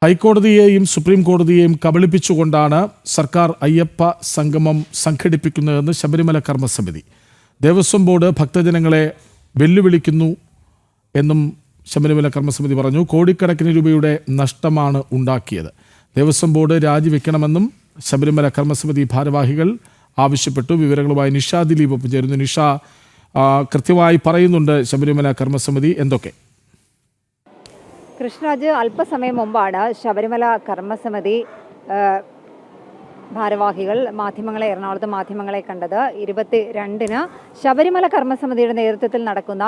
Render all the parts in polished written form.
ഹൈക്കോടതിയെയും supreme കോടതിയെയും കബളിപ്പിച്ചുകൊണ്ടാണ് സർക്കാർ അയ്യപ്പ സംഗമം സംഘടിപ്പിക്കുന്നതെന്ന് Sabarimala കർമ്മസമിതി. Devaswom board ഭക്തജനങ്ങളെ വെല്ലുവിളിക്കുന്നു എന്നും ശബരിമല കർമ്മസമിതി പറഞ്ഞു. കോടിക്കണക്കിന് രൂപയുടെ നഷ്ടമാണ് ഉണ്ടാക്കിയത്. ദേവസ്വം ബോർഡ് രാജിവെക്കണമെന്നും ശബരിമല കർമ്മസമിതി ഭാരവാഹികൾ ആവശ്യപ്പെട്ടു. വിവരങ്ങളുമായി നിഷ ദിലീപ് ഒപ്പം ചേരുന്നു. നിഷ, കൃത്യമായി പറയുന്നുണ്ട് ശബരിമല കർമ്മസമിതി എന്തൊക്കെ? കൃഷ്ണരാജ്, അല്പസമയം മുമ്പാണ് ശബരിമല കർമ്മസമിതി ഭാരവാഹികൾ എറണാകുളത്ത് മാധ്യമങ്ങളെ കണ്ടത്. 22-ന് ശബരിമല കർമ്മസമിതിയുടെ നേതൃത്വത്തിൽ നടക്കുന്ന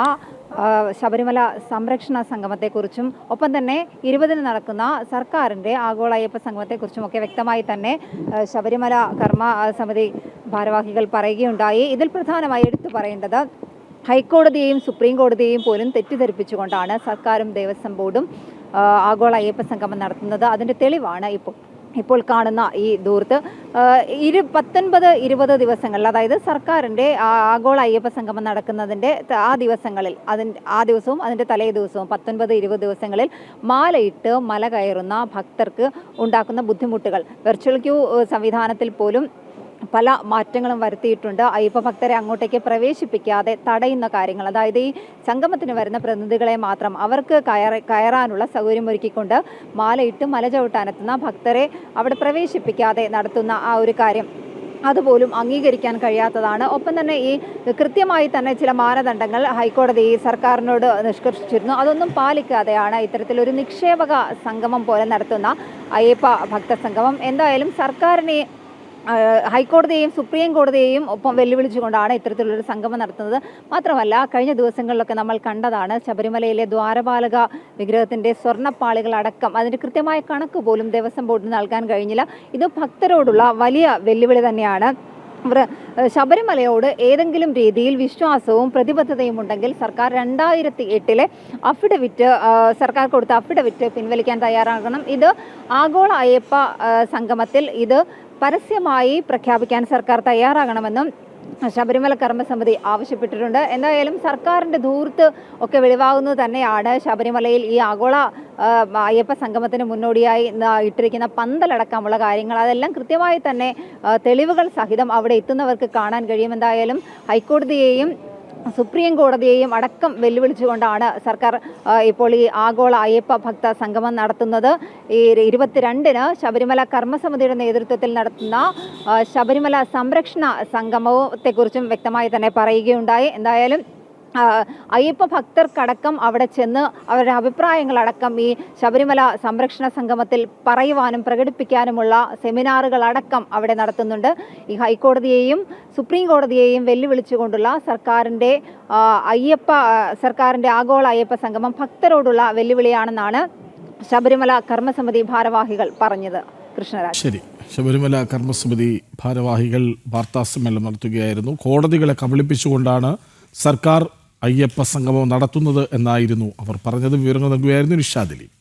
ശബരിമല സംരക്ഷണ സംഗമത്തെക്കുറിച്ചും ഒപ്പം തന്നെ 20-ന് നടക്കുന്ന സർക്കാരിൻ്റെ ആഗോള അയ്യപ്പ സംഗമത്തെക്കുറിച്ചും ഒക്കെ വ്യക്തമായി തന്നെ ശബരിമല കർമ്മസമിതി ഭാരവാഹികൾ പറയുകയുണ്ടായി. ഇതിൽ പ്രധാനമായി എടുത്തു പറയേണ്ടത് ഹൈക്കോടതിയെയും സുപ്രീം കോടതിയെയും പോലും തെറ്റിദ്ധരിപ്പിച്ചുകൊണ്ടാണ് സർക്കാരും ദേവസ്വം ബോർഡും ആഗോള അയ്യപ്പ സംഗമം നടത്തുന്നത്. അതിൻ്റെ തെളിവാണ് ഇപ്പോൾ കാണുന്ന ഈ ദൂർത്ത്. 19-20 ദിവസങ്ങളിൽ, അതായത് സർക്കാരിൻ്റെ ആഗോള അയ്യപ്പ സംഗമം നടക്കുന്നതിൻ്റെ ആ ദിവസങ്ങളിൽ, ആ ദിവസവും അതിൻ്റെ തലേ ദിവസവും 19-20 ദിവസങ്ങളിൽ മാലയിട്ട് മല കയറുന്ന ഭക്തർക്ക് ഉണ്ടാക്കുന്ന ബുദ്ധിമുട്ടുകൾ വെർച്വൽ ക്യൂ സംവിധാനത്തിൽ പോലും പല മാറ്റങ്ങളും വരുത്തിയിട്ടുണ്ട്. അയ്യപ്പ ഭക്തരെ അങ്ങോട്ടേക്ക് പ്രവേശിപ്പിക്കാതെ തടയുന്ന കാര്യങ്ങൾ, അതായത് ഈ സംഗമത്തിന് വരുന്ന പ്രതിനിധികളെ മാത്രം അവർക്ക് കയറാനുള്ള സൗകര്യമൊരുക്കിക്കൊണ്ട് മാലയിട്ട് മല ചവിട്ടാനെത്തുന്ന ഭക്തരെ അവിടെ പ്രവേശിപ്പിക്കാതെ നടത്തുന്ന ആ ഒരു കാര്യം അതുപോലും അംഗീകരിക്കാൻ കഴിയാത്തതാണ്. ഒപ്പം തന്നെ ഈ കൃത്യമായി തന്നെ ചില മാനദണ്ഡങ്ങൾ ഹൈക്കോടതി സർക്കാരിനോട് നിഷ്കർഷിച്ചിരുന്നു. അതൊന്നും പാലിക്കാതെയാണ് ഇത്തരത്തിലൊരു നിക്ഷേപക സംഗമം പോലെ നടത്തുന്ന അയ്യപ്പ ഭക്തസംഗമം. എന്തായാലും സർക്കാരിനെ ഹൈക്കോടതിയെയും സുപ്രീം കോടതിയെയും ഒപ്പം വെല്ലുവിളിച്ചുകൊണ്ടാണ് ഇത്തരത്തിലുള്ളൊരു സംഗമം നടത്തുന്നത്. മാത്രമല്ല, കഴിഞ്ഞ ദിവസങ്ങളിലൊക്കെ നമ്മൾ കണ്ടതാണ് ശബരിമലയിലെ ദ്വാരപാലക വിഗ്രഹത്തിൻ്റെ സ്വർണ്ണപ്പാളികളടക്കം അതിൻ്റെ കൃത്യമായ കണക്ക് പോലും ദേവസ്വം ബോർഡിന് നൽകാൻ കഴിഞ്ഞില്ല. ഇത് ഭക്തരോടുള്ള വലിയ വെല്ലുവിളി തന്നെയാണ്. ശബരിമലയോട് ഏതെങ്കിലും രീതിയിൽ വിശ്വാസവും പ്രതിബദ്ധതയും ഉണ്ടെങ്കിൽ സർക്കാർ 2008-ലെ സർക്കാർ കൊടുത്ത അഫിഡവിറ്റ് പിൻവലിക്കാൻ തയ്യാറാകണം. ഇത് ആഗോള അയ്യപ്പ സംഗമത്തിൽ ഇത് പരസ്യമായി പ്രഖ്യാപിക്കാൻ സർക്കാർ തയ്യാറാകണമെന്നും ശബരിമല കർമ്മസമിതി ആവശ്യപ്പെട്ടിട്ടുണ്ട്. എന്തായാലും സർക്കാരിൻ്റെ ധൂർത്ത് ഒക്കെ വെളിവാകുന്നത് തന്നെയാണ് ശബരിമലയിൽ ഈ ആഗോള അയ്യപ്പ സംഗമത്തിന് മുന്നോടിയായി ഇട്ടിരിക്കുന്ന പന്തലടക്കമുള്ള കാര്യങ്ങൾ. അതെല്ലാം കൃത്യമായി തന്നെ തെളിവുകൾ സഹിതം അവിടെ എത്തുന്നവർക്ക് കാണാൻ കഴിയും. എന്തായാലും ഹൈക്കോടതിയെയും സുപ്രീം കോടതിയെയും അടക്കം വെല്ലുവിളിച്ചുകൊണ്ടാണ് സർക്കാർ ഇപ്പോൾ ഈ ആഗോള അയ്യപ്പ ഭക്ത സംഗമം നടത്തുന്നത്. ഈ 22-ന് ശബരിമല കർമ്മസമിതിയുടെ നേതൃത്വത്തിൽ നടത്തുന്ന ശബരിമല സംരക്ഷണ സംഗമത്തെക്കുറിച്ചും വ്യക്തമായി തന്നെ പറയുകയുണ്ടായി. എന്തായാലും അയ്യപ്പ ഭക്തർക്കടക്കം അവിടെ ചെന്ന് അവരുടെ അഭിപ്രായങ്ങളടക്കം ഈ ശബരിമല സംരക്ഷണ സംഗമത്തിൽ പറയുവാനും പ്രകടിപ്പിക്കാനുമുള്ള സെമിനാറുകളടക്കം അവിടെ നടത്തുന്നുണ്ട്. ഈ ഹൈക്കോടതിയെയും സുപ്രീം കോടതിയെയും വെല്ലുവിളിച്ചുകൊണ്ടുള്ള സർക്കാരിൻ്റെ ആഗോള അയ്യപ്പ സംഗമം ഭക്തരോടുള്ള വെല്ലുവിളിയാണെന്നാണ് ശബരിമല കർമ്മസമിതി ഭാരവാഹികൾ പറഞ്ഞത്. കൃഷ്ണരാജ്, ശരി. ശബരിമല കർമ്മസമിതി ഭാരവാഹികൾ വാർത്താസമ്മേളനം നടത്തുകയായിരുന്നു. കോടതികളെ കബളിപ്പിച്ചുകൊണ്ടാണ് സർക്കാർ അയ്യപ്പ സംഗമം നടത്തുന്നത് എന്നായിരുന്നു അവർ പറഞ്ഞത്. വിവരങ്ങൾ നൽകുകയായിരുന്നു നിഷ ദിലീപ്.